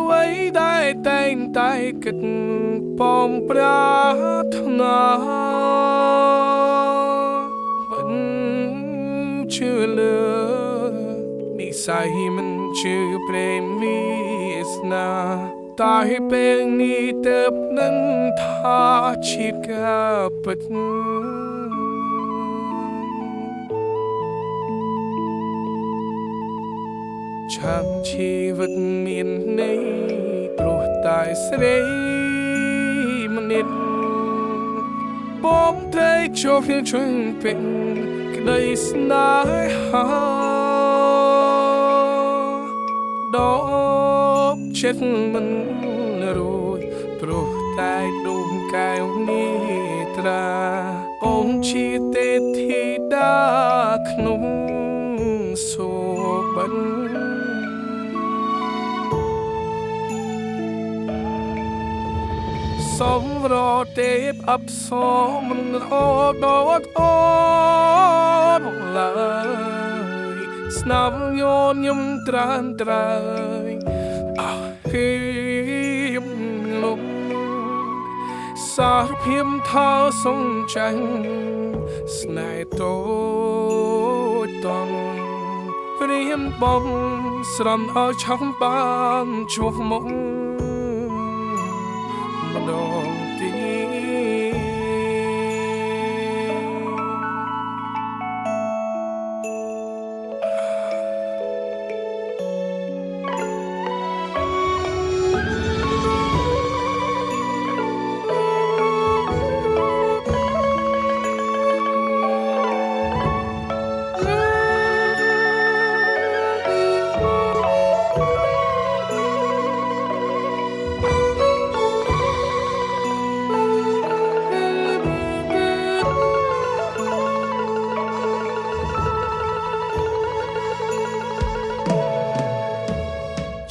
អ្វីដែលតែងតែគិតបងប្រាថ្នាមិនជឿលើនិស័យមិនជឿព្រេមវាសនាតែពេលនេះទៅនឹងថាជាការពិតចាំជីវិតមានន័យព្រោះតែស្រីម្នាក់បងត្រូវជួបគ្នាជួយពេញក្តីស្នេហាដបចិត្តមិនរួចព្រោះតែដួងកែវនេះត្រាអូនជាទេធីតាក្នុងសូបិនសំរទេពអប្សរមិនអូដតអូនឡើយស្នាមញញឹមត្រានត្រើយអើហៀមលំសារភាពថាសងចាញ់ស្នេហ៍តូចតងព្រាមបងស្រំឲ្យឆំបានជួបមុខម្ដងទី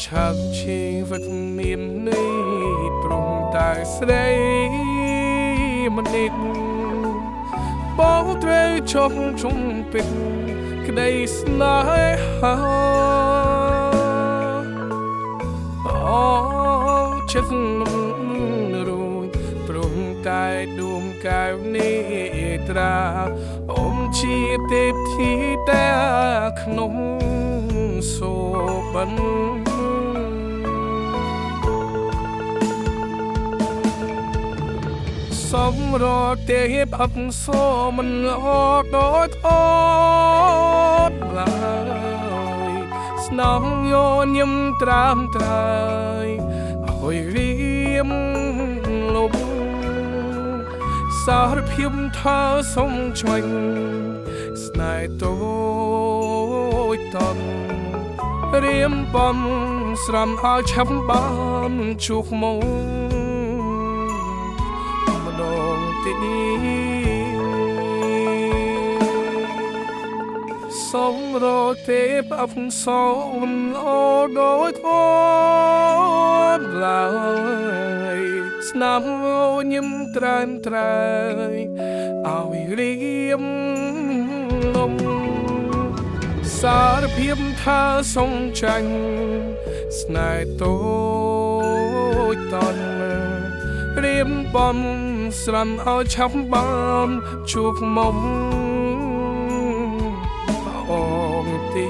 ឆាកជីវិតមានន័យព្រមតែស្រីម្នាក់បងត្រូវចុះជុំពេញក្តីស្នេហាអូចិត្តមិនរួចព្រមតែដួងកែវនេះត្រាអូនជាទេពធីតាក្នុងសូបិនសំរទេពអប្សរមិនល្អដូចអូនឡើយស្នងញញឹមត្រាំត្រើយអើយរៀមលំសារភាពថាសងឆ្វាញ់ស្នេហ៍តូចតងរៀមបំស្រំឲ្យឆាប់បានជួបមុខសំរទេពអប្សរមិនអូដូចអូនឡើយស្នាមញញឹមត្រានត្រើយឲ្យរៀមលំសារភាពថាសងចាញ់ស្នេហ៍តូចតនរៀមបំស្រំឲ្យឆាប់បានជួបមុំអូនទី